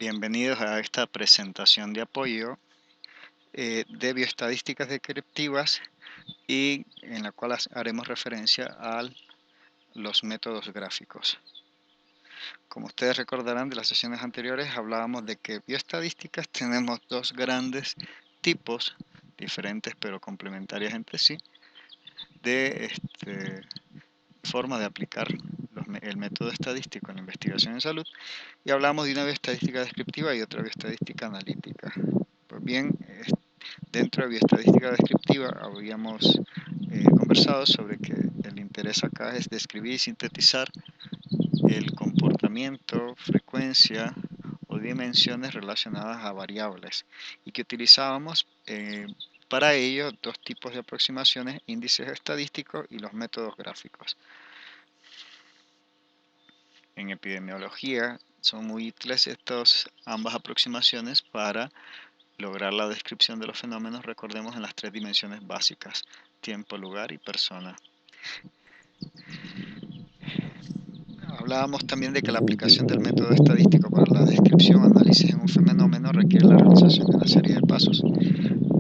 Bienvenidos a esta presentación de apoyo de bioestadísticas descriptivas y en la cual haremos referencia a los métodos gráficos. Como ustedes recordarán de las sesiones anteriores, hablábamos de que bioestadísticas tenemos dos grandes tipos, diferentes pero complementarias entre sí, de forma de aplicar el método estadístico en la investigación en salud, y hablamos de una bioestadística descriptiva y otra bioestadística analítica. Pues bien, dentro de bioestadística descriptiva habíamos conversado sobre que el interés acá es describir y sintetizar el comportamiento, frecuencia o dimensiones relacionadas a variables, y que utilizábamos para ello dos tipos de aproximaciones: índices estadísticos y los métodos gráficos. En epidemiología son muy útiles ambas aproximaciones para lograr la descripción de los fenómenos. Recordemos en las tres dimensiones básicas: tiempo, lugar y persona. Hablábamos también de que la aplicación del método estadístico para la descripción o análisis en un fenómeno requiere la realización de una serie de pasos.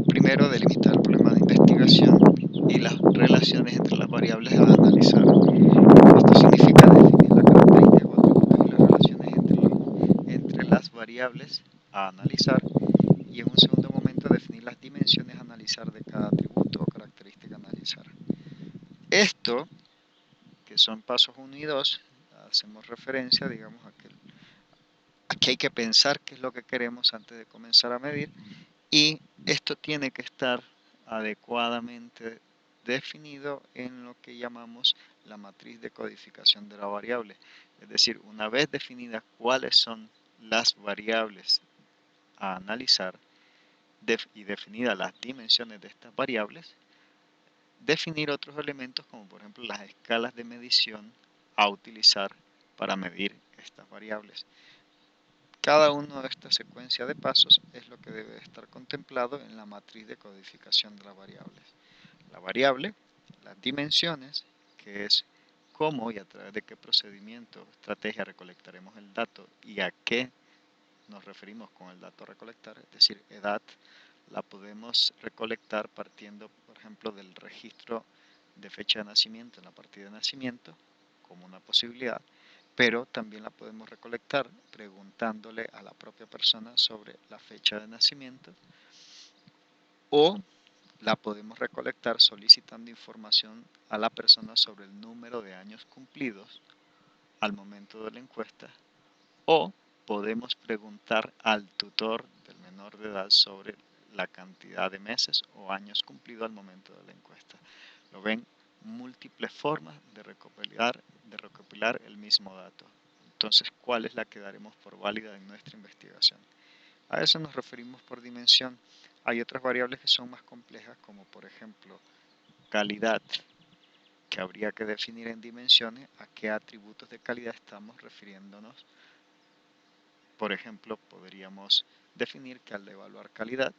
Primero, delimitar el problema de investigación y las relaciones entre las variables a analizar. Esto significa definir la característica o atributos y las relaciones entre las variables a analizar, y en un segundo momento definir las dimensiones a analizar de cada atributo o característica a analizar. Esto, que son pasos 1 y 2, hacemos referencia, digamos, a que aquí hay que pensar qué es lo que queremos antes de comenzar a medir, y esto tiene que estar adecuadamente definido en lo que llamamos la matriz de codificación de la variable. Es decir, una vez definidas cuáles son las variables a analizar y definidas las dimensiones de estas variables, definir otros elementos como por ejemplo las escalas de medición a utilizar para medir estas variables. Cada una de estas secuencias de pasos es lo que debe estar contemplado en la matriz de codificación de las variables. La variable, las dimensiones, que es cómo y a través de qué procedimiento, estrategia recolectaremos el dato y a qué nos referimos con el dato a recolectar, es decir, edad. La podemos recolectar partiendo, por ejemplo, del registro de fecha de nacimiento en la partida de nacimiento, como una posibilidad, pero también la podemos recolectar preguntándole a la propia persona sobre la fecha de nacimiento, o la podemos recolectar solicitando información a la persona sobre el número de años cumplidos al momento de la encuesta, o podemos preguntar al tutor del menor de edad sobre la cantidad de meses o años cumplidos al momento de la encuesta. Lo ven, múltiples formas de recopilar el mismo dato. Entonces, ¿cuál es la que daremos por válida en nuestra investigación? A eso nos referimos por dimensión. Hay otras variables que son más complejas, como por ejemplo calidad, que habría que definir en dimensiones a qué atributos de calidad estamos refiriéndonos. Por ejemplo, podríamos definir que al evaluar calidad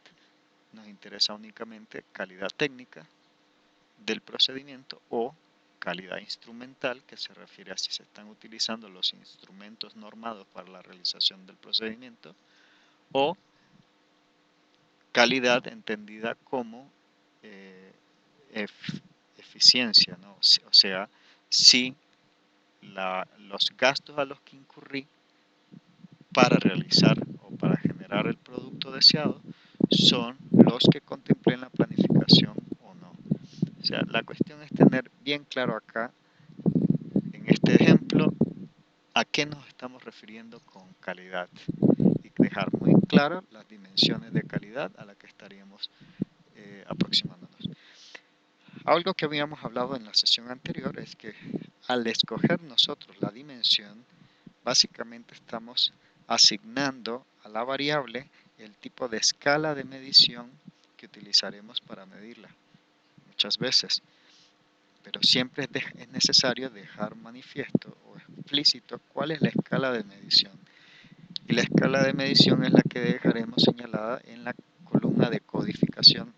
nos interesa únicamente calidad técnica del procedimiento, o calidad instrumental, que se refiere a si se están utilizando los instrumentos normados para la realización del procedimiento, o calidad entendida como eficiencia, ¿no? O sea, si los gastos a los que incurrí para realizar o para generar el producto deseado son los que contemplé en la planificación o no. O sea, la cuestión es tener bien claro acá, en este ejemplo, a qué nos estamos refiriendo con calidad, y dejar muy claro las dimensiones de calidad a las que estaríamos aproximándonos. Algo que habíamos hablado en la sesión anterior es que al escoger nosotros la dimensión, básicamente estamos asignando a la variable el tipo de escala de medición que utilizaremos para medirla. Muchas veces, pero siempre es necesario dejar manifiesto o explícito cuál es la escala de medición. Y la escala de medición es la que dejaremos señalada en la columna de codificación.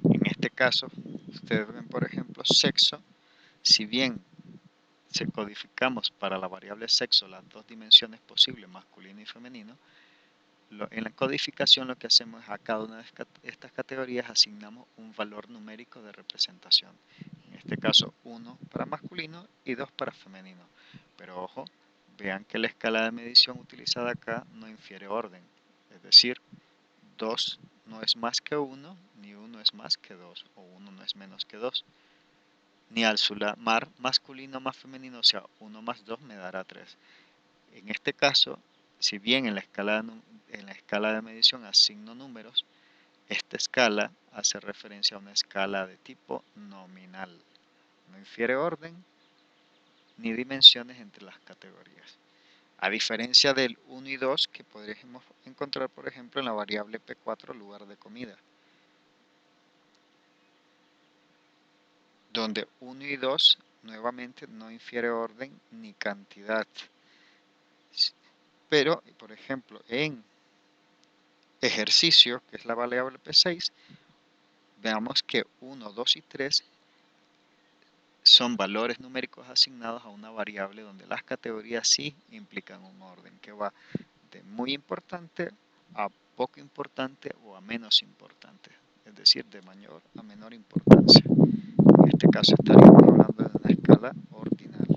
En este caso, ustedes ven, por ejemplo, sexo. Si bien si codificamos para la variable sexo las dos dimensiones posibles, masculino y femenino, en la codificación lo que hacemos es a cada una de estas categorías asignamos un valor numérico de representación. En este caso 1 para masculino y 2 para femenino. Pero ojo, vean que la escala de medición utilizada acá no infiere orden. Es decir, 2 no es más que 1, ni 1 es más que 2, o 1 no es menos que 2. Ni al sumar masculino más femenino, o sea, 1 más 2 me dará 3. En este caso, si bien en la escala de medición asigno números, esta escala hace referencia a una escala de tipo nominal. No infiere orden ni dimensiones entre las categorías. A diferencia del 1 y 2 que podríamos encontrar, por ejemplo, en la variable P4 lugar de comida, donde 1 y 2 nuevamente no infiere orden ni cantidad. Pero, por ejemplo, en ejercicio, que es la variable P6, veamos que 1, 2 y 3 son valores numéricos asignados a una variable donde las categorías sí implican un orden que va de muy importante a poco importante o a menos importante, es decir, de mayor a menor importancia. En este caso estaríamos hablando de una escala ordinal.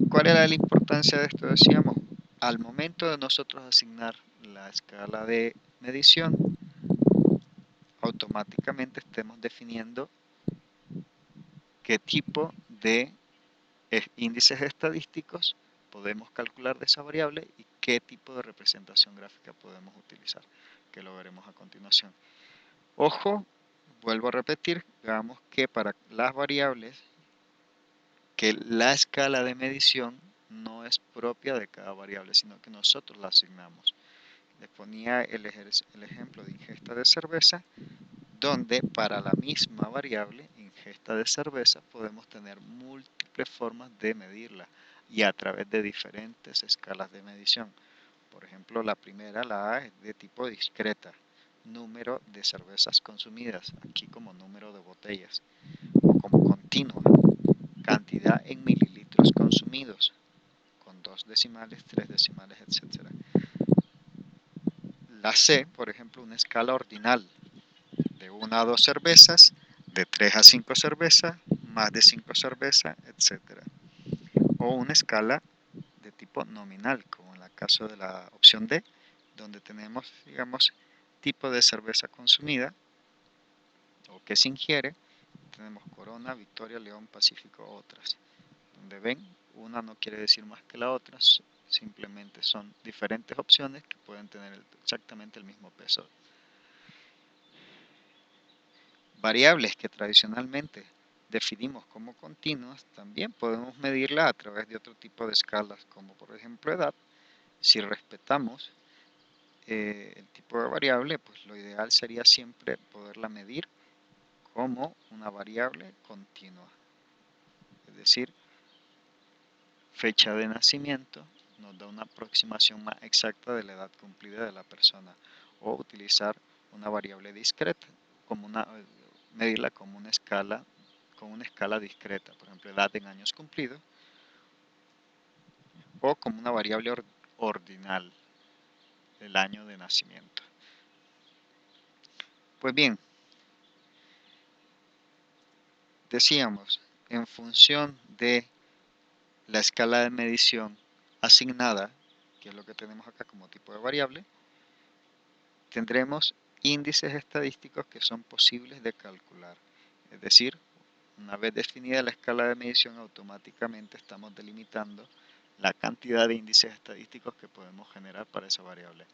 ¿Cuál era la importancia de esto? Decíamos, al momento de nosotros asignar la escala de medición, automáticamente estemos definiendo qué tipo de índices estadísticos podemos calcular de esa variable y qué tipo de representación gráfica podemos utilizar, que lo veremos a continuación. Ojo, vuelvo a repetir, veamos que para las variables, que la escala de medición no es propia de cada variable, sino que nosotros la asignamos. Les ponía el ejemplo de ingesta de cerveza, donde para la misma variable, ingesta de cerveza, podemos tener múltiples formas de medirla y a través de diferentes escalas de medición. Por ejemplo, la primera, la A, es de tipo discreta, número de cervezas consumidas, aquí como número de botellas, o como continua, cantidad en mililitros consumidos, con 2 decimales, 3 decimales, etc. La C, por ejemplo, una escala ordinal, de 1 a 2 cervezas, de 3 a 5 cervezas, más de 5 cervezas, etc. O una escala de tipo nominal, como en el caso de la opción D, donde tenemos, digamos, tipo de cerveza consumida o que se ingiere. Tenemos Corona, Victoria, León, Pacífico, otras. Donde ven, una no quiere decir más que la otra, simplemente son diferentes opciones que pueden tener exactamente el mismo peso. Variables que tradicionalmente definimos como continuas, también podemos medirlas a través de otro tipo de escalas, como por ejemplo edad. Si respetamos el tipo de variable, pues lo ideal sería siempre poderla medir como una variable continua. Es decir, fecha de nacimiento nos da una aproximación más exacta de la edad cumplida de la persona, o utilizar una variable discreta, medirla como una escala, con una escala discreta, por ejemplo, edad en años cumplidos, o como una variable ordinal, el año de nacimiento. Pues bien, decíamos, en función de la escala de medición asignada, que es lo que tenemos acá como tipo de variable, tendremos índices estadísticos que son posibles de calcular. Es decir, una vez definida la escala de medición, automáticamente estamos delimitando la cantidad de índices estadísticos que podemos generar para esa variable.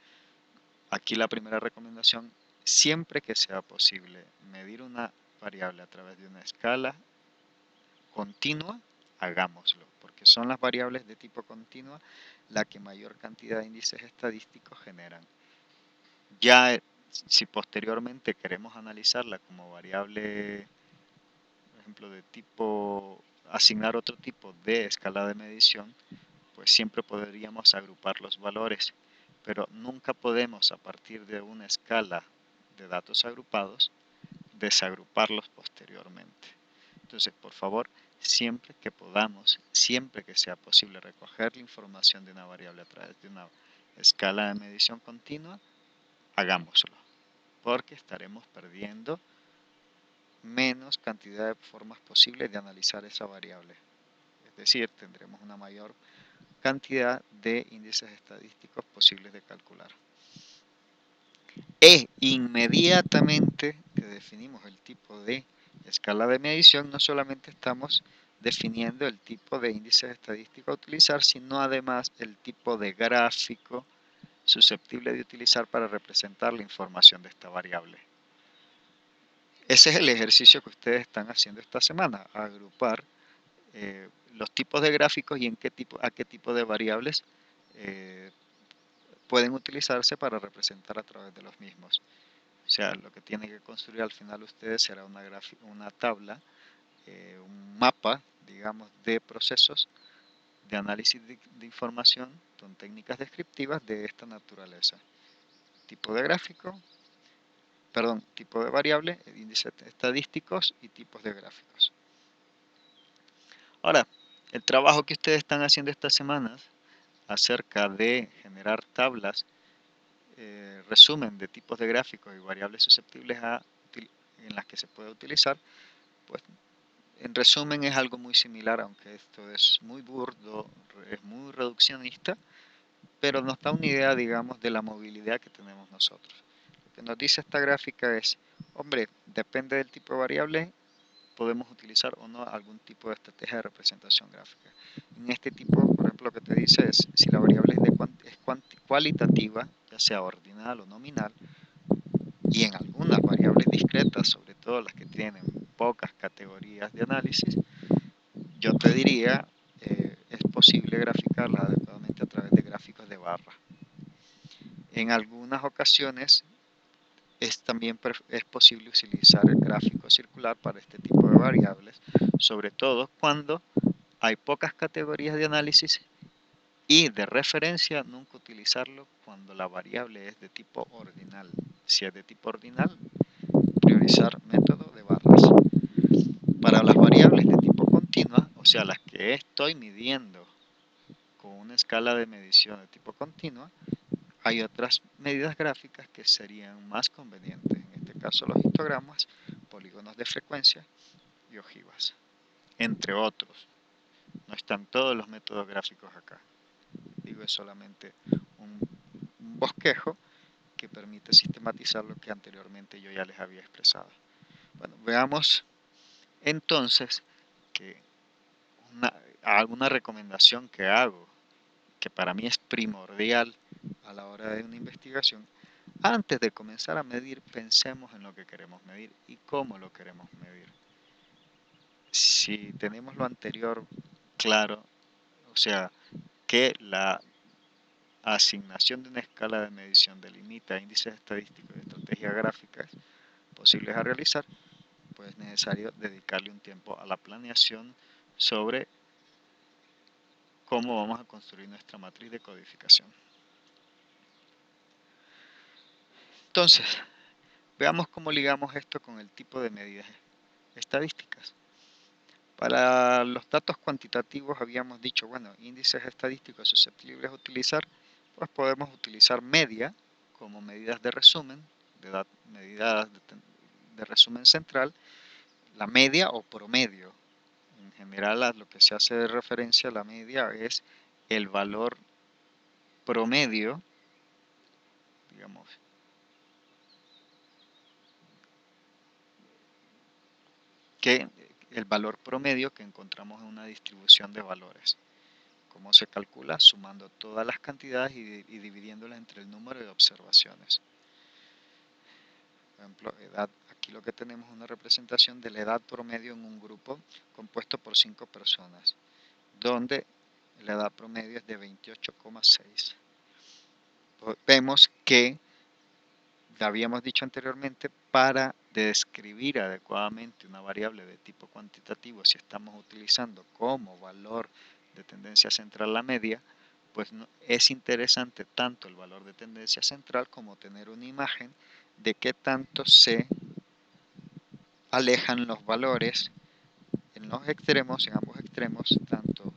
Aquí la primera recomendación, siempre que sea posible medir una variable a través de una escala continua, hagámoslo, porque son las variables de tipo continua la que mayor cantidad de índices estadísticos generan. Ya si posteriormente queremos analizarla como variable, por ejemplo, de tipo, asignar otro tipo de escala de medición, pues siempre podríamos agrupar los valores, pero nunca podemos a partir de una escala de datos agrupados desagruparlos posteriormente. Entonces, por favor, siempre que podamos, siempre que sea posible recoger la información de una variable a través de una escala de medición continua, hagámoslo, porque estaremos perdiendo menos cantidad de formas posibles de analizar esa variable. Es decir, tendremos una mayor cantidad de índices estadísticos posibles de calcular. E inmediatamente que definimos el tipo de escala de medición, no solamente estamos definiendo el tipo de índice estadístico a utilizar, sino además el tipo de gráfico susceptible de utilizar para representar la información de esta variable. Ese es el ejercicio que ustedes están haciendo esta semana, agrupar los tipos de gráficos y a qué tipo de variables pueden utilizarse para representar a través de los mismos. O sea, lo que tienen que construir al final ustedes será una tabla, un mapa, digamos, de procesos de análisis de información con técnicas descriptivas de esta naturaleza. Tipo de gráfico, perdón, tipo de variable, índices estadísticos y tipos de gráficos. Ahora, el trabajo que ustedes están haciendo estas semanas acerca de generar tablas, resumen de tipos de gráficos y variables susceptibles en las que se puede utilizar, pues en resumen es algo muy similar, aunque esto es muy burdo, es muy reduccionista, pero nos da una idea, digamos, de la movilidad que tenemos nosotros. Lo que nos dice esta gráfica es, hombre, depende del tipo de variable, podemos utilizar o no algún tipo de estrategia de representación gráfica. En este tipo, por ejemplo, lo que te dice es si la variable es cualitativa, ya sea ordinal o nominal, y en algunas variables discretas, sobre todo las que tienen pocas categorías de análisis, yo te diría, es posible graficarlas adecuadamente a través de gráficos de barra. En algunas ocasiones también es posible utilizar el gráfico circular para este tipo de variables, sobre todo cuando hay pocas categorías de análisis y de referencia nunca utilizarlo cuando la variable es de tipo ordinal. Si es de tipo ordinal, priorizar método de barras. Para las variables de tipo continua, o sea, las que estoy midiendo con una escala de medición de tipo continua, hay otras medidas gráficas que serían más convenientes, en este caso los histogramas, polígonos de frecuencia y ojivas, entre otros. No están todos los métodos gráficos acá. Digo, es solamente un bosquejo que permite sistematizar lo que anteriormente yo ya les había expresado. Bueno, veamos entonces que alguna recomendación que hago, que para mí es primordial a la hora de una investigación. Antes de comenzar a medir, pensemos en lo que queremos medir y cómo lo queremos medir. Si tenemos lo anterior claro, o sea, que la asignación de una escala de medición delimita índices estadísticos y estrategias gráficas posibles a realizar, pues es necesario dedicarle un tiempo a la planeación sobre cómo vamos a construir nuestra matriz de codificación. Entonces, veamos cómo ligamos esto con el tipo de medidas estadísticas. Para los datos cuantitativos habíamos dicho, bueno, índices estadísticos susceptibles a utilizar, pues podemos utilizar media como medidas de resumen, medidas de resumen central, la media o promedio. En general, a lo que se hace de referencia a la media es el valor promedio, digamos, que el valor promedio que encontramos en una distribución de valores. ¿Cómo se calcula? Sumando todas las cantidades y dividiéndolas entre el número de observaciones. Por ejemplo, edad, aquí lo que tenemos es una representación de la edad promedio en un grupo compuesto por 5 personas, donde la edad promedio es de 28,6. Vemos que, habíamos dicho anteriormente, para describir adecuadamente una variable de tipo cuantitativo, si estamos utilizando como valor de tendencia central la media, pues es interesante tanto el valor de tendencia central como tener una imagen de qué tanto se alejan los valores en los extremos, en ambos extremos, tanto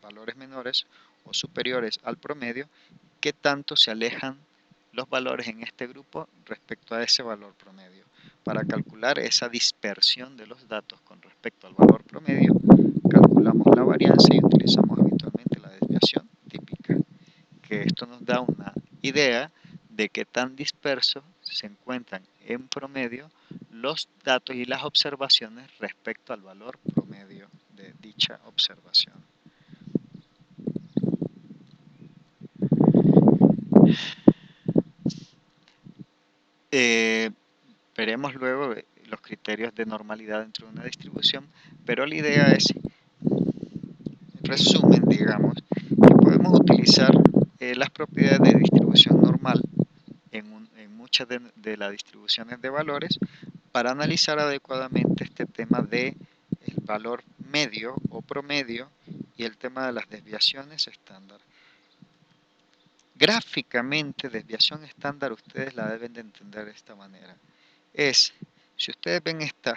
valores menores o superiores al promedio, qué tanto se alejan los valores en este grupo respecto a ese valor promedio. Para calcular esa dispersión de los datos con respecto al valor promedio, calculamos la varianza y utilizamos habitualmente la desviación típica, que esto nos da una idea de qué tan dispersos se encuentran en promedio los datos y las observaciones respecto al valor promedio de dicha observación. Veremos luego los criterios de normalidad dentro de una distribución, pero la idea es, en resumen, digamos, que podemos utilizar las propiedades de distribución normal en muchas de las distribuciones de valores para analizar adecuadamente este tema de el valor medio o promedio y el tema de las desviaciones estándar. Gráficamente, desviación estándar ustedes la deben de entender de esta manera. Si ustedes ven esta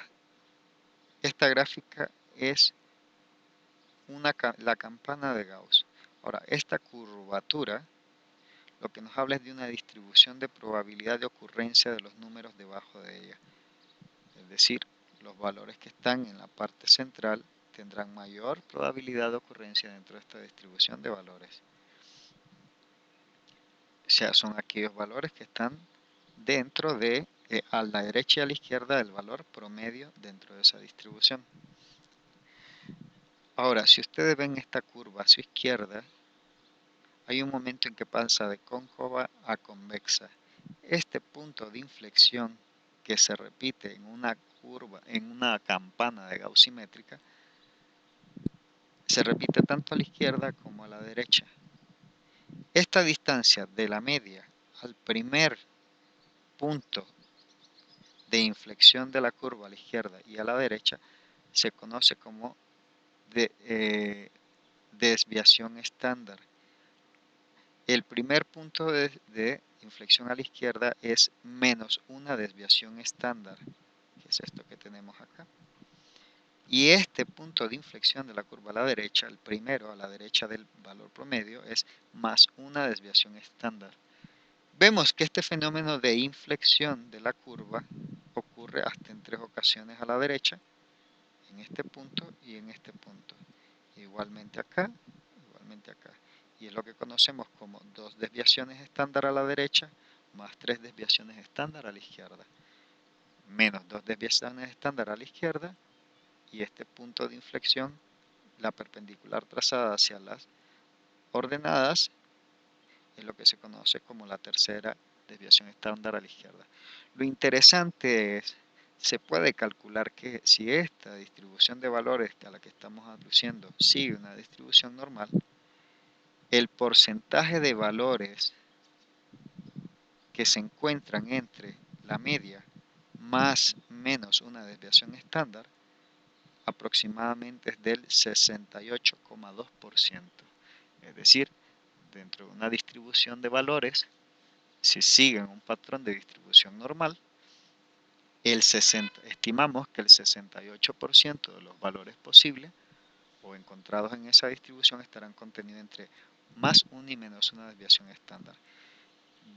gráfica es la campana de Gauss. Ahora, esta curvatura lo que nos habla es de una distribución de probabilidad de ocurrencia de los números debajo de ella. Es decir, los valores que están en la parte central tendrán mayor probabilidad de ocurrencia dentro de esta distribución de valores. O sea, son aquellos valores que están dentro de, a la derecha y a la izquierda del valor promedio dentro de esa distribución. Ahora, si ustedes ven esta curva a su izquierda, hay un momento en que pasa de cóncava a convexa. Este punto de inflexión que se repite en una curva, en una campana de Gauss simétrica, se repite tanto a la izquierda como a la derecha. Esta distancia de la media al primer punto de inflexión de la curva a la izquierda y a la derecha se conoce como desviación estándar. El primer punto de inflexión a la izquierda es menos una desviación estándar, que es esto que tenemos acá. Y este punto de inflexión de la curva a la derecha, el primero a la derecha del valor promedio, es más una desviación estándar. Vemos que este fenómeno de inflexión de la curva ocurre hasta en 3 ocasiones a la derecha, en este punto y en este punto. Igualmente acá, igualmente acá. Y es lo que conocemos como 2 desviaciones estándar a la derecha más 3 desviaciones estándar a la izquierda. Menos 2 desviaciones estándar a la izquierda y este punto de inflexión, la perpendicular trazada hacia las ordenadas, es lo que se conoce como la tercera desviación estándar a la izquierda. Lo interesante es, se puede calcular que si esta distribución de valores a la que estamos aduciendo sigue una distribución normal, el porcentaje de valores que se encuentran entre la media más menos una desviación estándar aproximadamente es del 68,2%. Es decir, dentro de una distribución de valores, si siguen un patrón de distribución normal, estimamos que el 68% de los valores posibles o encontrados en esa distribución estarán contenidos entre más 1 y menos una desviación estándar.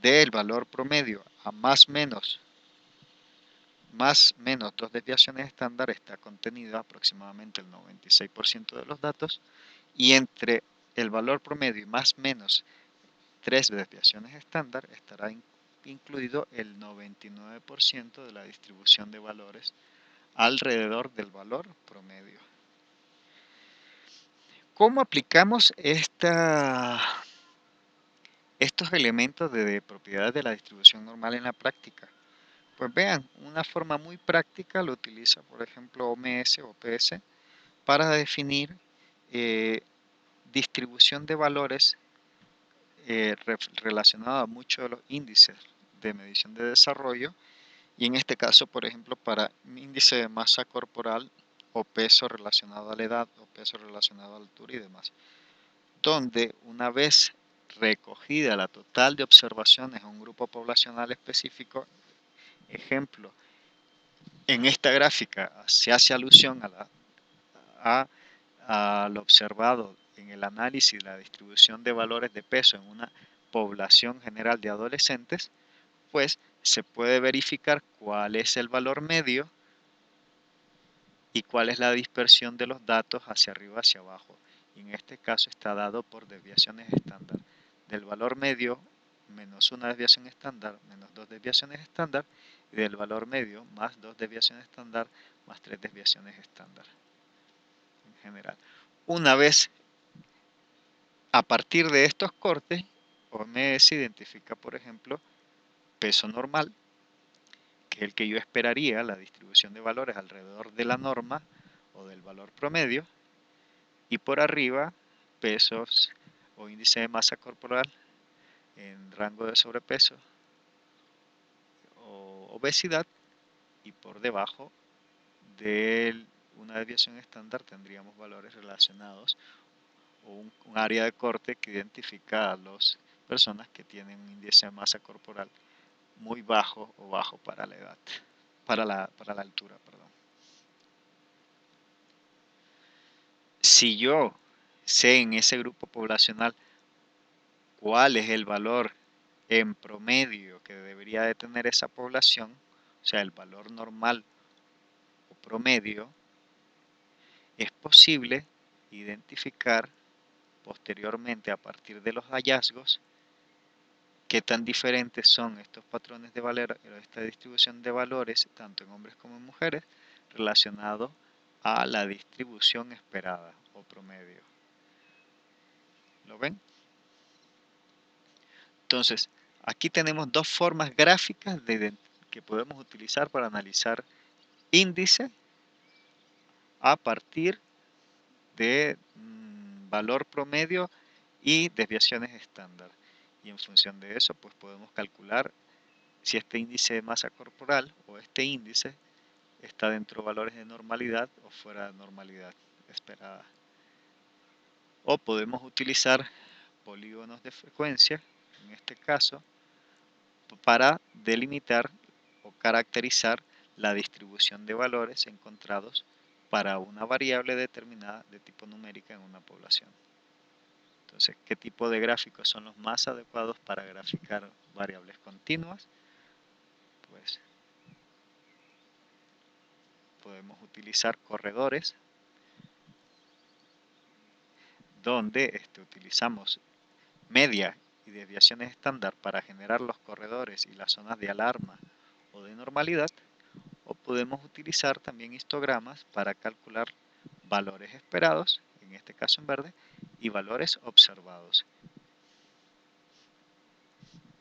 Del valor promedio a más menos 2 desviaciones estándar está contenido aproximadamente el 96% de los datos, y entre el valor promedio y más menos 3 desviaciones estándar estará incluido el 99% de la distribución de valores alrededor del valor promedio. ¿Cómo aplicamos estos elementos de propiedades de la distribución normal en la práctica? Pues vean, una forma muy práctica lo utiliza, por ejemplo, OMS o PS para definir distribución de valores relacionada a muchos de los índices de medición de desarrollo, y en este caso, por ejemplo, para índice de masa corporal o peso relacionado a la edad o peso relacionado a la altura y demás, donde una vez recogida la total de observaciones a un grupo poblacional específico, ejemplo, en esta gráfica se hace alusión a lo observado en el análisis de la distribución de valores de peso en una población general de adolescentes, pues se puede verificar cuál es el valor medio y cuál es la dispersión de los datos hacia arriba hacia abajo. Y en este caso está dado por desviaciones estándar. Del valor medio menos una desviación estándar menos dos desviaciones estándar, y del valor medio más dos desviaciones estándar más tres desviaciones estándar en general. Una vez a partir de estos cortes, OMS identifica, por ejemplo, peso normal, que es el que yo esperaría, la distribución de valores alrededor de la norma o del valor promedio, y por arriba pesos o índice de masa corporal en rango de sobrepeso o obesidad, y por debajo de una desviación estándar tendríamos valores relacionados o un área de corte que identifica a las personas que tienen un índice de masa corporal muy bajo o bajo para la edad, para la altura, perdón. Si yo sé en ese grupo poblacional cuál es el valor en promedio que debería de tener esa población, o sea, el valor normal o promedio, es posible identificar posteriormente a partir de los hallazgos qué tan diferentes son estos patrones de valor, esta distribución de valores, tanto en hombres como en mujeres, relacionado a la distribución esperada o promedio. ¿Lo ven? Entonces, aquí tenemos dos formas gráficas que podemos utilizar para analizar índice a partir de valor promedio y desviaciones estándar. Y en función de eso, pues podemos calcular si este índice de masa corporal o este índice está dentro de valores de normalidad o fuera de normalidad esperada. O podemos utilizar polígonos de frecuencia, en este caso, para delimitar o caracterizar la distribución de valores encontrados para una variable determinada de tipo numérica en una población. Entonces, ¿qué tipo de gráficos son los más adecuados para graficar variables continuas? Pues podemos utilizar corredores donde utilizamos media y desviaciones estándar para generar los corredores y las zonas de alarma o de normalidad, o podemos utilizar también histogramas para calcular valores esperados, en este caso en verde, y valores observados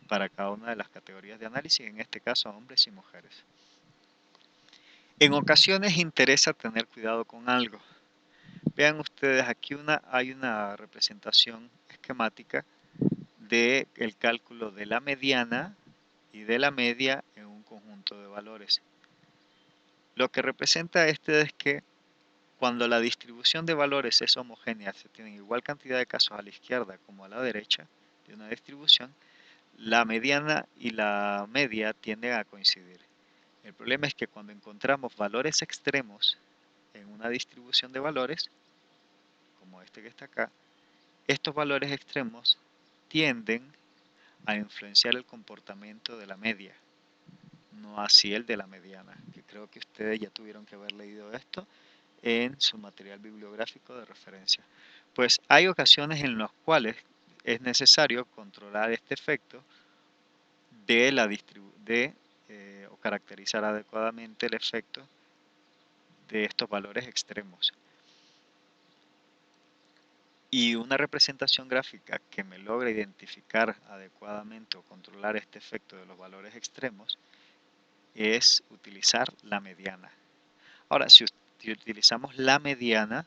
para cada una de las categorías de análisis, en este caso hombres y mujeres. En ocasiones interesa tener cuidado con algo. Vean ustedes, aquí hay una representación esquemática del cálculo de la mediana y de la media en un conjunto de valores. Lo que representa es que cuando la distribución de valores es homogénea, se tienen igual cantidad de casos a la izquierda como a la derecha de una distribución, la mediana y la media tienden a coincidir. El problema es que cuando encontramos valores extremos en una distribución de valores, como este que está acá, estos valores extremos tienden a influenciar el comportamiento de la media, no así el de la mediana, que creo que ustedes ya tuvieron que haber leído esto en su material bibliográfico de referencia. Pues hay ocasiones en las cuales es necesario controlar este efecto de o caracterizar adecuadamente el efecto de estos valores extremos. Y una representación gráfica que me logra identificar adecuadamente o controlar este efecto de los valores extremos es utilizar la mediana. Ahora, si utilizamos la mediana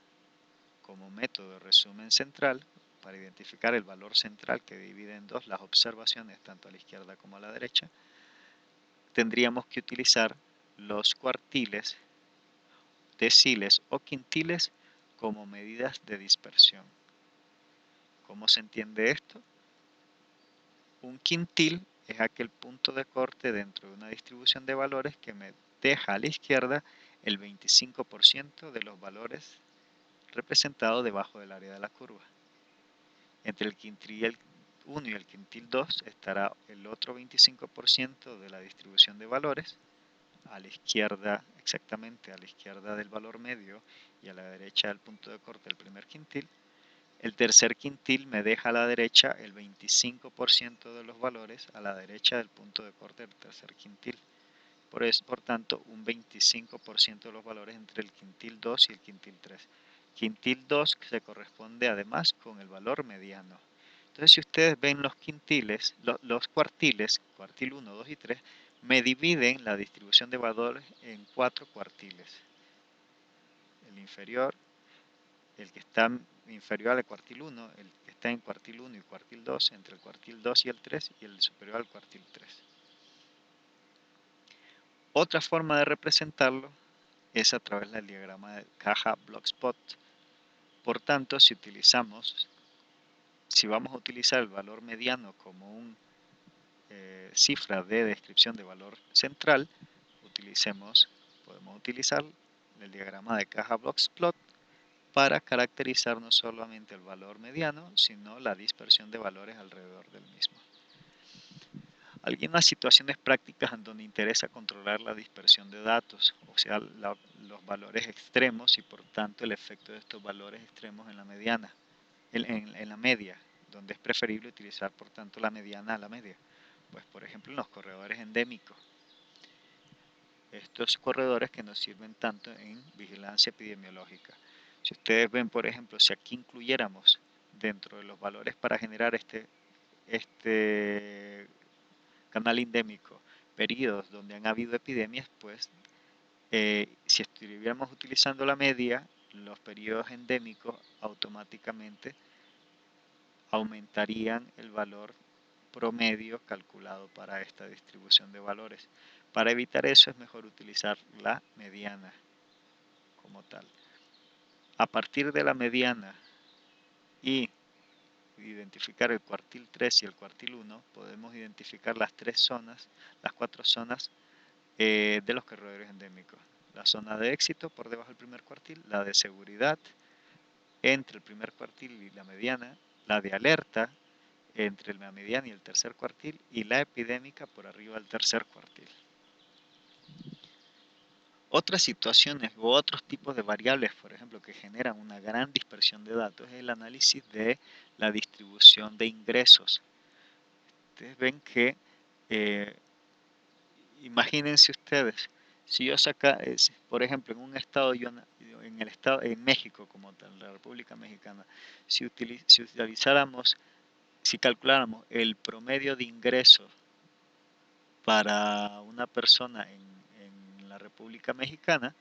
como método de resumen central para identificar el valor central que divide en dos las observaciones tanto a la izquierda como a la derecha, tendríamos que utilizar los cuartiles, deciles o quintiles como medidas de dispersión. ¿Cómo se entiende esto? Un quintil es aquel punto de corte dentro de una distribución de valores que me deja a la izquierda el 25% de los valores representado debajo del área de la curva. Entre el quintil 1 y el quintil 2 estará el otro 25% de la distribución de valores, a la izquierda, exactamente a la izquierda del valor medio y a la derecha del punto de corte del primer quintil. El tercer quintil me deja a la derecha el 25% de los valores a la derecha del punto de corte del tercer quintil. Por tanto, un 25% de los valores entre el quintil 2 y el quintil 3. Quintil 2 se corresponde además con el valor mediano. Entonces, si ustedes ven los quintiles, los cuartiles, cuartil 1, 2 y 3, me dividen la distribución de valores en 4 cuartiles. El inferior, el que está inferior al cuartil 1, el que está en cuartil 1 y cuartil 2, entre el cuartil 2 y el 3, y el superior al cuartil 3. Otra forma de representarlo es a través del diagrama de caja Blockspot. Por tanto, si vamos a utilizar el valor mediano como una cifra de descripción de valor central, podemos utilizar el diagrama de caja Blockspot para caracterizar no solamente el valor mediano, sino la dispersión de valores alrededor del mismo. Algunas situaciones prácticas en donde interesa controlar la dispersión de datos, o sea, los valores extremos y por tanto el efecto de estos valores extremos en la mediana, en la media, donde es preferible utilizar por tanto la mediana a la media. Pues por ejemplo en los corredores endémicos. Estos corredores que nos sirven tanto en vigilancia epidemiológica. Si ustedes ven, por ejemplo, si aquí incluyéramos dentro de los valores para generar este canal endémico periodos donde han habido epidemias, pues si estuviéramos utilizando la media, los periodos endémicos automáticamente aumentarían el valor promedio calculado para esta distribución de valores. Para evitar eso es mejor utilizar la mediana como tal. A partir de la mediana y identificar el cuartil 3 y el cuartil 1, podemos identificar las 4 zonas de los corredores endémicos. La zona de éxito por debajo del primer cuartil, la de seguridad entre el primer cuartil y la mediana, la de alerta entre la mediana y el tercer cuartil y la epidémica por arriba del tercer cuartil. Otras situaciones u otros tipos de variables, por ejemplo, que generan una gran dispersión de datos es el análisis de la distribución de ingresos. Ustedes ven que, imagínense ustedes, si yo por ejemplo, en un estado, en México como tal, la República Mexicana, si calculáramos el promedio de ingresos para una persona en la República Mexicana,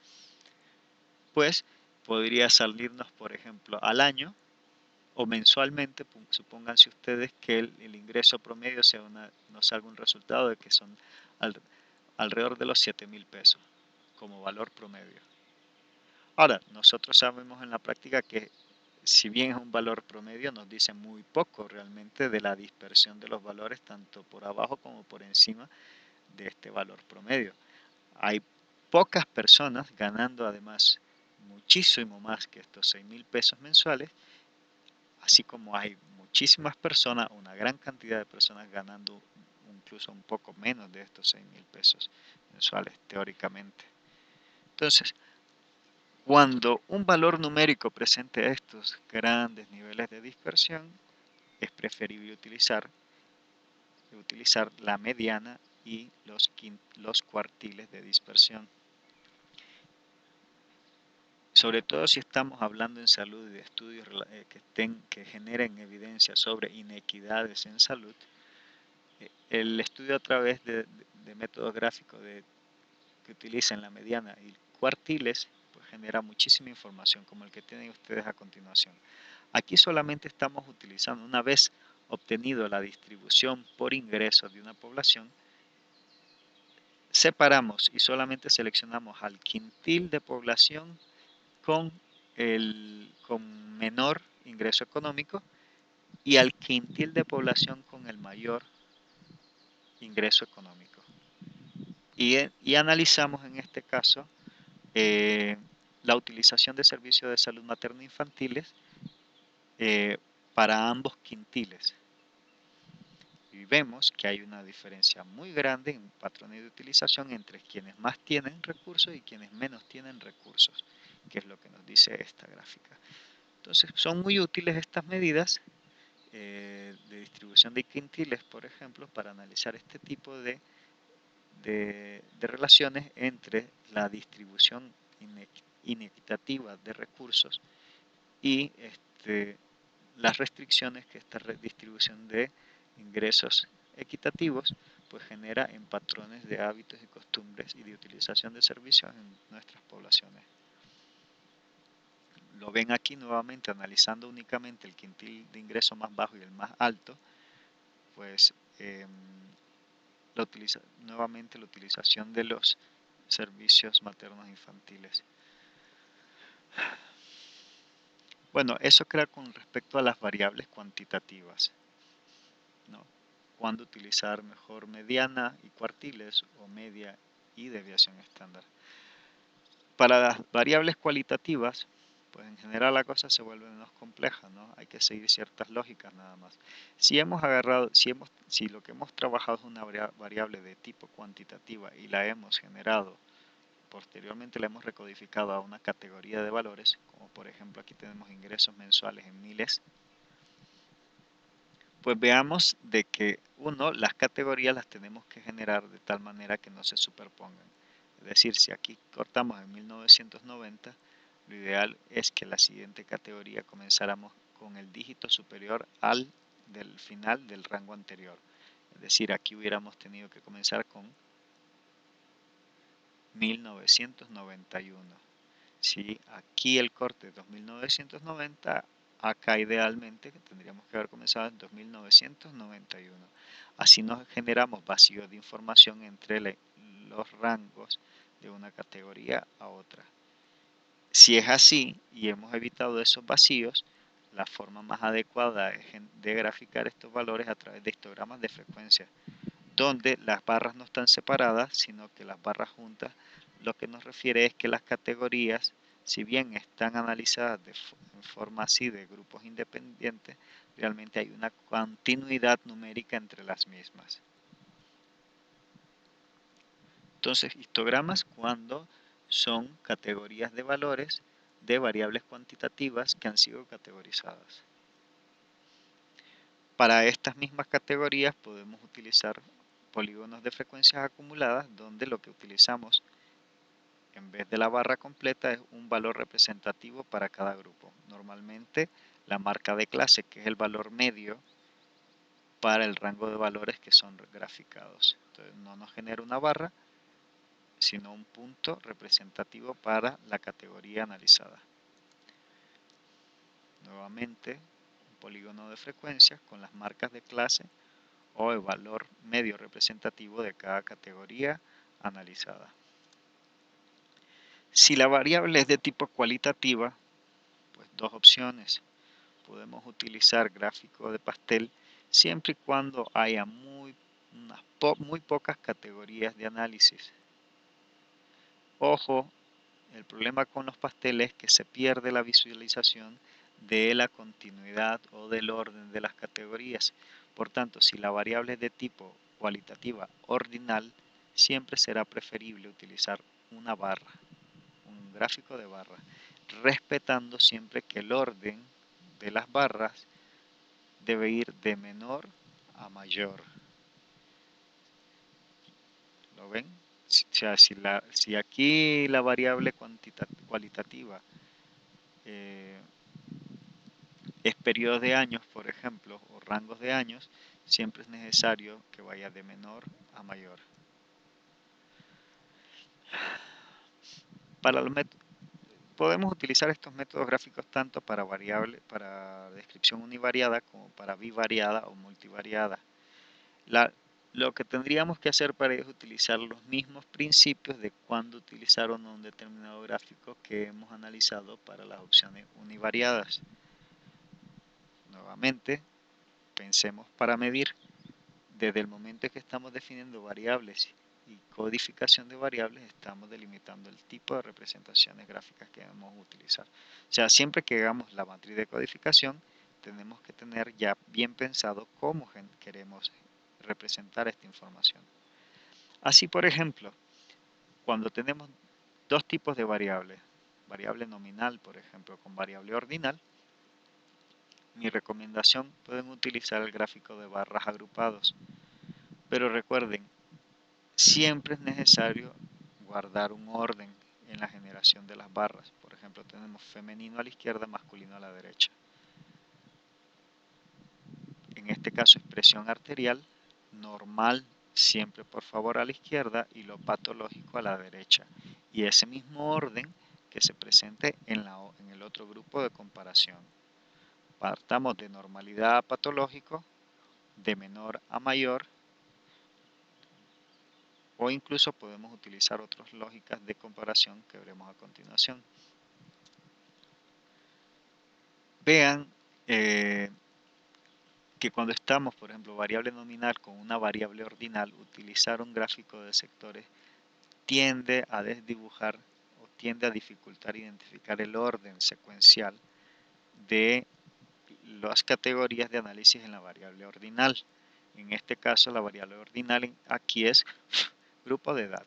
pues podría salirnos, por ejemplo, al año o mensualmente, supónganse ustedes que el ingreso promedio nos salga un resultado de que son alrededor de los 7,000 pesos como valor promedio. Ahora, nosotros sabemos en la práctica que si bien es un valor promedio, nos dice muy poco realmente de la dispersión de los valores tanto por abajo como por encima de este valor promedio. Hay pocas personas ganando además muchísimo más que estos 6,000 pesos mensuales, así como hay muchísimas personas, una gran cantidad de personas ganando incluso un poco menos de estos 6,000 pesos mensuales, teóricamente. Entonces, cuando un valor numérico presente estos grandes niveles de dispersión, es preferible utilizar la mediana y los cuartiles de dispersión. Sobre todo si estamos hablando en salud y de estudios que generen evidencia sobre inequidades en salud, el estudio a través de métodos gráficos que utilicen la mediana y cuartiles pues genera muchísima información como el que tienen ustedes a continuación. Aquí solamente estamos utilizando, una vez obtenido la distribución por ingresos de una población, separamos y solamente seleccionamos al quintil de población con menor ingreso económico y al quintil de población con el mayor ingreso económico. Y analizamos en este caso la utilización de servicios de salud materno-infantiles para ambos quintiles. Y vemos que hay una diferencia muy grande en patrones de utilización entre quienes más tienen recursos y quienes menos tienen recursos, que es lo que nos dice esta gráfica. Entonces, son muy útiles estas medidas de distribución de quintiles, por ejemplo, para analizar este tipo de relaciones entre la distribución inequitativa de recursos y las restricciones que esta distribución de ingresos equitativos pues genera en patrones de hábitos y costumbres y de utilización de servicios en nuestras poblaciones. Lo ven aquí nuevamente analizando únicamente el quintil de ingreso más bajo y el más alto, pues nuevamente la utilización de los servicios maternos infantiles. Bueno, eso queda con respecto a las variables cuantitativas, ¿no? Cuándo utilizar mejor mediana y cuartiles o media y desviación estándar. Para las variables cualitativas, pues en general la cosa se vuelve menos compleja, ¿no? Hay que seguir ciertas lógicas nada más. Si lo que hemos trabajado es una variable de tipo cuantitativa y la hemos generado, posteriormente la hemos recodificado a una categoría de valores, como por ejemplo aquí tenemos ingresos mensuales en miles, pues veamos de que las categorías las tenemos que generar de tal manera que no se superpongan. Es decir, si aquí cortamos en 1990, lo ideal es que la siguiente categoría comenzáramos con el dígito superior al del final del rango anterior. Es decir, aquí hubiéramos tenido que comenzar con 1991. Si aquí el corte es 2990, acá idealmente tendríamos que haber comenzado en 2991. Así nos generamos vacíos de información entre los rangos de una categoría a otra. Si es así y hemos evitado esos vacíos, la forma más adecuada es de graficar estos valores a través de histogramas de frecuencia, donde las barras no están separadas, sino que las barras juntas, lo que nos refiere es que las categorías, si bien están analizadas en forma así de grupos independientes, realmente hay una continuidad numérica entre las mismas. Entonces, histogramas cuando son categorías de valores de variables cuantitativas que han sido categorizadas. Para estas mismas categorías podemos utilizar polígonos de frecuencias acumuladas, donde lo que utilizamos en vez de la barra completa es un valor representativo para cada grupo. Normalmente la marca de clase, que es el valor medio para el rango de valores que son graficados. Entonces no nos genera una barra, sino un punto representativo para la categoría analizada. Nuevamente, un polígono de frecuencias con las marcas de clase o el valor medio representativo de cada categoría analizada. Si la variable es de tipo cualitativa, pues dos opciones. Podemos utilizar gráfico de pastel siempre y cuando haya muy pocas categorías de análisis. Ojo, el problema con los pasteles es que se pierde la visualización de la continuidad o del orden de las categorías. Por tanto, si la variable es de tipo cualitativa ordinal, siempre será preferible utilizar una barra, un gráfico de barra, respetando siempre que el orden de las barras debe ir de menor a mayor. ¿Lo ven? Si aquí la variable cualitativa es periodos de años, por ejemplo, o rangos de años, siempre es necesario que vaya de menor a mayor. Podemos utilizar estos métodos gráficos tanto para descripción univariada como para bivariada o multivariada. Lo que tendríamos que hacer para ello es utilizar los mismos principios de cuándo utilizar o no un determinado gráfico que hemos analizado para las opciones univariadas. Nuevamente, pensemos para medir desde el momento en que estamos definiendo variables y codificación de variables estamos delimitando el tipo de representaciones gráficas que debemos utilizar. O sea, siempre que hagamos la matriz de codificación, tenemos que tener ya bien pensado cómo queremos representar esta información. Así, por ejemplo, cuando tenemos dos tipos de variables, variable nominal, por ejemplo, con variable ordinal, mi recomendación, pueden utilizar el gráfico de barras agrupados. Pero recuerden, siempre es necesario guardar un orden en la generación de las barras. Por ejemplo, tenemos femenino a la izquierda, masculino a la derecha. En este caso, expresión arterial, normal siempre por favor a la izquierda y lo patológico a la derecha. Y ese mismo orden que se presente en el otro grupo de comparación. Partamos de normalidad a patológico, de menor a mayor, o incluso podemos utilizar otras lógicas de comparación que veremos a continuación. Vean que cuando estamos, por ejemplo, variable nominal con una variable ordinal, utilizar un gráfico de sectores tiende a desdibujar o tiende a dificultar identificar el orden secuencial de las categorías de análisis en la variable ordinal. En este caso, la variable ordinal aquí es grupo de edad,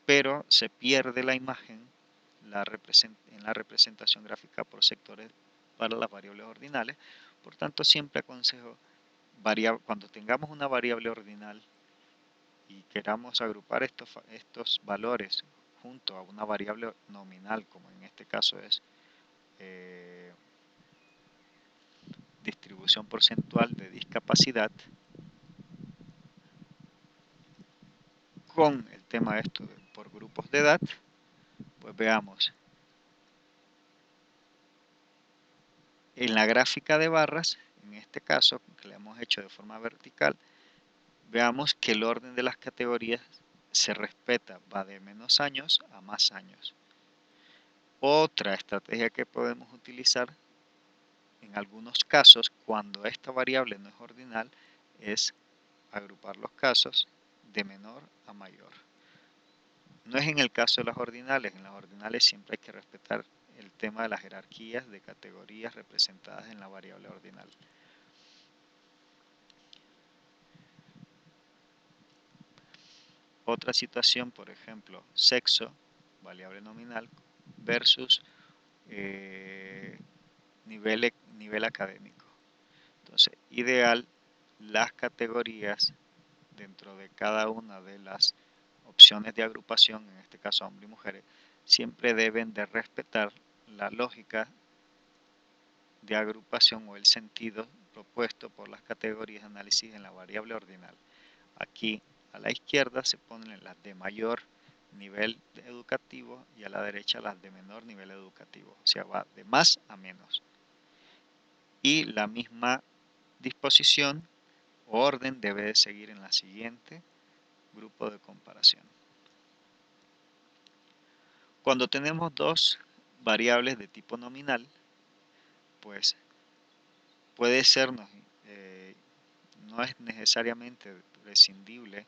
pero se pierde la imagen en la representación gráfica por sectores para las variables ordinales. Por tanto, siempre aconsejo, cuando tengamos una variable ordinal y queramos agrupar estos valores junto a una variable nominal, como en este caso es distribución porcentual de discapacidad, con el tema de esto por grupos de edad, pues veamos en la gráfica de barras, en este caso que la hemos hecho de forma vertical, veamos que el orden de las categorías se respeta, va de menos años a más años. Otra estrategia que podemos utilizar en algunos casos, cuando esta variable no es ordinal, es agrupar los casos de menor a mayor. No es en el caso de las ordinales. En las ordinales siempre hay que respetar el tema de las jerarquías de categorías representadas en la variable ordinal. Otra situación, por ejemplo, sexo, variable nominal, versus nivel académico. Entonces, ideal, las categorías dentro de cada una de las opciones de agrupación, en este caso hombres y mujeres, siempre deben de respetar la lógica de agrupación o el sentido propuesto por las categorías de análisis en la variable ordinal. Aquí a la izquierda se ponen las de mayor nivel educativo y a la derecha las de menor nivel educativo, o sea, va de más a menos. Y la misma disposición o orden debe de seguir en la siguiente grupo de comparación. Cuando tenemos dos variables de tipo nominal, pues puede ser, no es necesariamente prescindible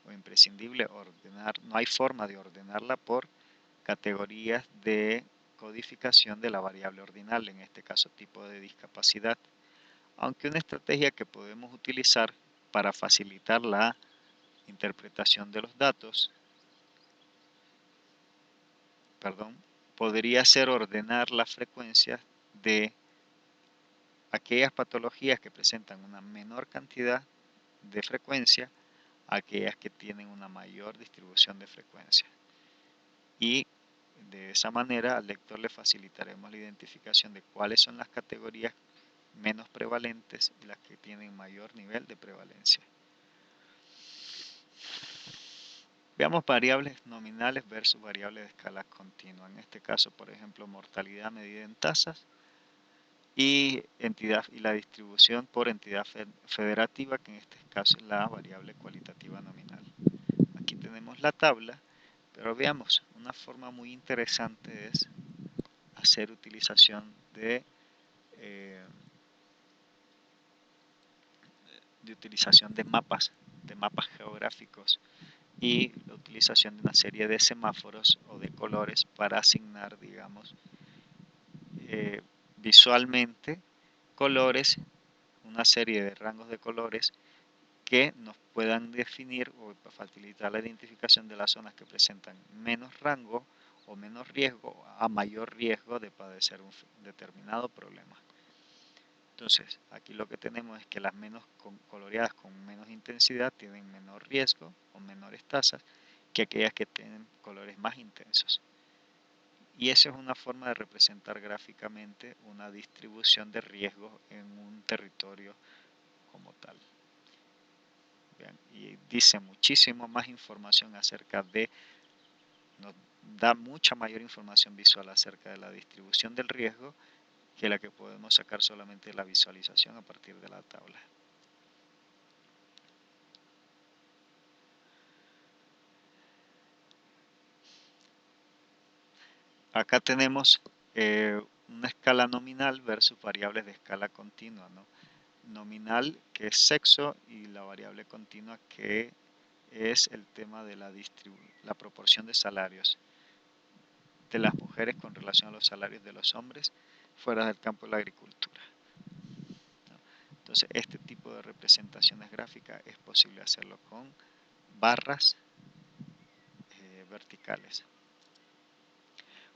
o imprescindible ordenar, no hay forma de ordenarla por categorías de codificación de la variable ordinal, en este caso tipo de discapacidad. Aunque una estrategia que podemos utilizar para facilitar la interpretación de los datos, podría ser ordenar las frecuencias de aquellas patologías que presentan una menor cantidad de frecuencia a aquellas que tienen una mayor distribución de frecuencia. Y de esa manera al lector le facilitaremos la identificación de cuáles son las categorías menos prevalentes y las que tienen mayor nivel de prevalencia. Veamos variables nominales versus variables de escala continua. En este caso, por ejemplo, mortalidad medida en tasas y la distribución por entidad federativa, que en este caso es la variable cualitativa nominal. Aquí tenemos la tabla, pero veamos, una forma muy interesante es hacer utilización de mapas geográficos y la utilización de una serie de semáforos o de colores para asignar, digamos, visualmente colores, una serie de rangos de colores que nos puedan definir o facilitar la identificación de las zonas que presentan menos rango o menos riesgo a mayor riesgo de padecer un determinado problema. Entonces, aquí lo que tenemos es que las menos coloreadas con menos intensidad tienen menor riesgo o menores tasas que aquellas que tienen colores más intensos. Y eso es una forma de representar gráficamente una distribución de riesgos en un territorio como tal. Bien, y dice muchísimo más información acerca de, nos da mucha mayor información visual acerca de la distribución del riesgo que la que podemos sacar solamente de la visualización a partir de la tabla. Acá tenemos una escala nominal versus variables de escala continua, ¿no? Nominal, que es sexo, y la variable continua, que es el tema de la proporción de salarios de las mujeres con relación a los salarios de los hombres fuera del campo de la agricultura, ¿no? Entonces, este tipo de representaciones gráficas es posible hacerlo con barras verticales.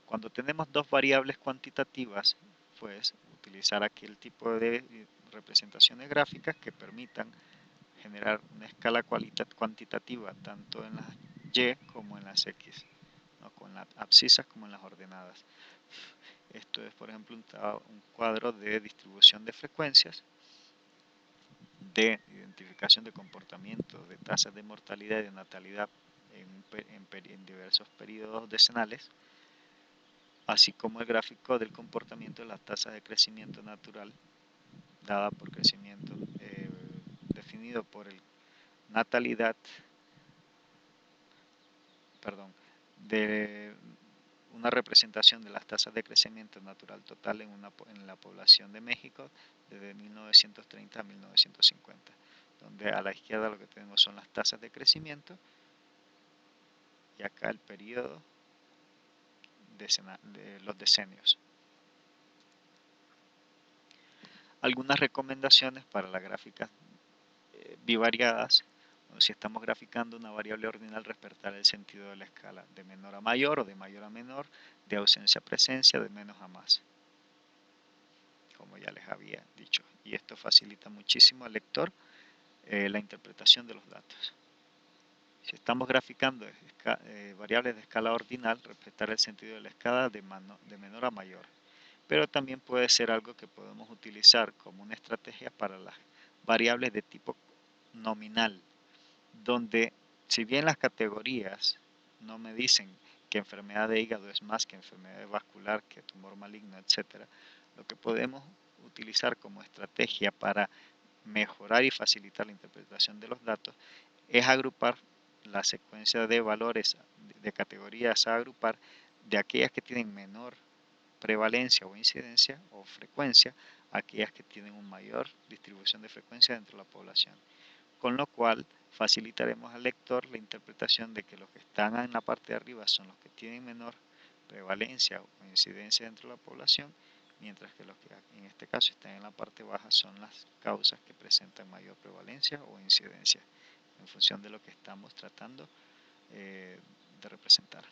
Cuando tenemos dos variables cuantitativas, pues utilizar aquel tipo de representaciones gráficas que permitan generar una escala cuantitativa tanto en las Y como en las X, ¿no? Con las abscisas como en las ordenadas. Esto es, por ejemplo, un cuadro de distribución de frecuencias, de identificación de comportamientos, de tasas de mortalidad y de natalidad en diversos periodos decenales, así como el gráfico del comportamiento de las tasas de crecimiento natural dada por crecimiento definido por el natalidad, perdón, de una representación de las tasas de crecimiento natural total en la población de México desde 1930 a 1950, donde a la izquierda lo que tenemos son las tasas de crecimiento y acá el periodo de los decenios. Algunas recomendaciones para las gráficas bivariadas. Si estamos graficando una variable ordinal, respetar el sentido de la escala, de menor a mayor o de mayor a menor, de ausencia a presencia, de menos a más, como ya les había dicho. Y esto facilita muchísimo al lector la interpretación de los datos. Si estamos graficando variables de escala ordinal, respetar el sentido de la escala de menor a mayor. Pero también puede ser algo que podemos utilizar como una estrategia para las variables de tipo nominal, donde si bien las categorías no me dicen que enfermedad de hígado es más que enfermedad vascular, que tumor maligno, etc., lo que podemos utilizar como estrategia para mejorar y facilitar la interpretación de los datos es agrupar la secuencia de valores de categorías a agrupar de aquellas que tienen menor prevalencia o incidencia o frecuencia a aquellas que tienen una mayor distribución de frecuencia dentro de la población, con lo cual facilitaremos al lector la interpretación de que los que están en la parte de arriba son los que tienen menor prevalencia o incidencia dentro de la población, mientras que los que en este caso están en la parte baja son las causas que presentan mayor prevalencia o incidencia, en función de lo que estamos tratando de representar.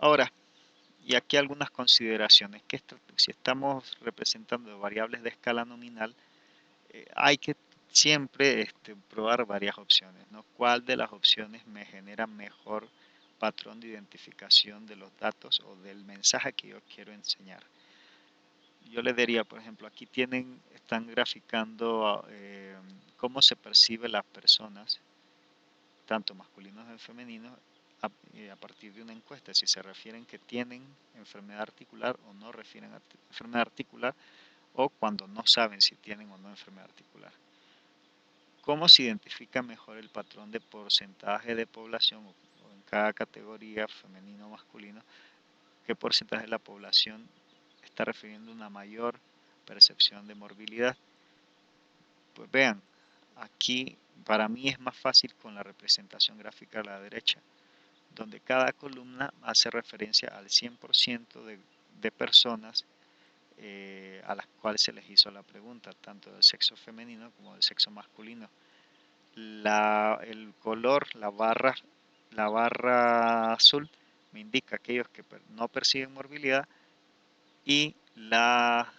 Ahora, y aquí algunas consideraciones, que si estamos representando variables de escala nominal, hay que siempre probar varias opciones, ¿no? ¿Cuál de las opciones me genera mejor patrón de identificación de los datos o del mensaje que yo quiero enseñar? Yo le diría, por ejemplo, aquí están graficando cómo se percibe las personas, tanto masculinos como femeninos, a partir de una encuesta, si se refieren que tienen enfermedad articular o no refieren a enfermedad articular, o cuando no saben si tienen o no enfermedad articular. ¿Cómo se identifica mejor el patrón de porcentaje de población o en cada categoría, femenino o masculino, qué porcentaje de la población está refiriendo una mayor percepción de morbilidad? Pues vean, Aquí para mí es más fácil con la representación gráfica a la derecha, donde cada columna hace referencia al 100% de personas a las cuales se les hizo la pregunta, tanto del sexo femenino como del sexo masculino. El color, la barra azul, me indica aquellos que no perciben morbilidad, y la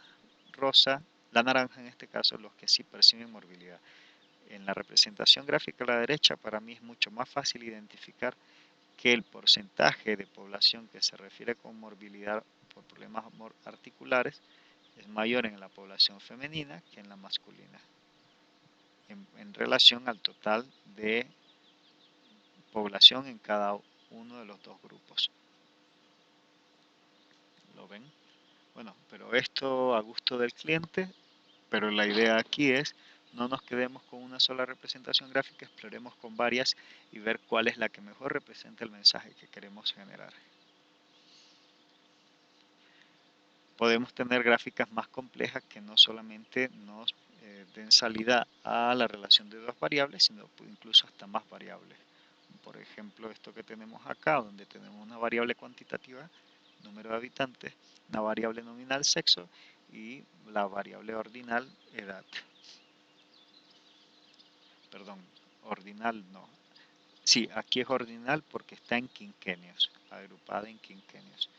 rosa, la naranja en este caso, los que sí perciben morbilidad. En la representación gráfica a la derecha, para mí es mucho más fácil identificar que el porcentaje de población que se refiere con morbilidad por problemas articulares es mayor en la población femenina que en la masculina, en relación al total de población en cada uno de los dos grupos. ¿Lo ven? Bueno, pero esto a gusto del cliente, pero la idea aquí es no nos quedemos con una sola representación gráfica, exploremos con varias y ver cuál es la que mejor representa el mensaje que queremos generar. Podemos tener gráficas más complejas que no solamente nos den salida a la relación de dos variables, sino incluso hasta más variables. Por ejemplo, esto que tenemos acá, donde tenemos una variable cuantitativa, número de habitantes, una variable nominal, sexo, y la variable ordinal, edad. Perdón, ordinal no. Sí, aquí es ordinal porque está en quinquenios, agrupada en quinquenios.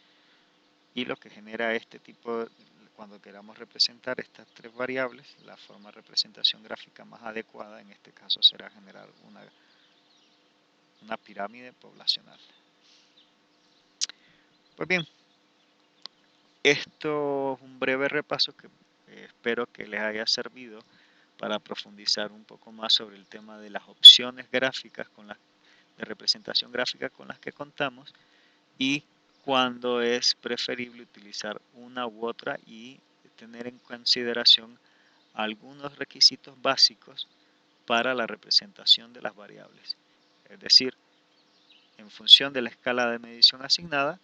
Y lo que genera este tipo, cuando queramos representar estas tres variables, la forma de representación gráfica más adecuada en este caso será generar una pirámide poblacional. Pues bien, esto es un breve repaso que espero que les haya servido para profundizar un poco más sobre el tema de las opciones gráficas de representación gráfica con las que contamos y cuándo es preferible utilizar una u otra y tener en consideración algunos requisitos básicos para la representación de las variables. Es decir, en función de la escala de medición asignada,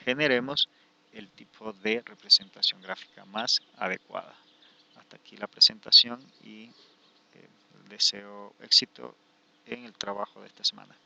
generemos el tipo de representación gráfica más adecuada. Hasta aquí la presentación y deseo éxito en el trabajo de esta semana.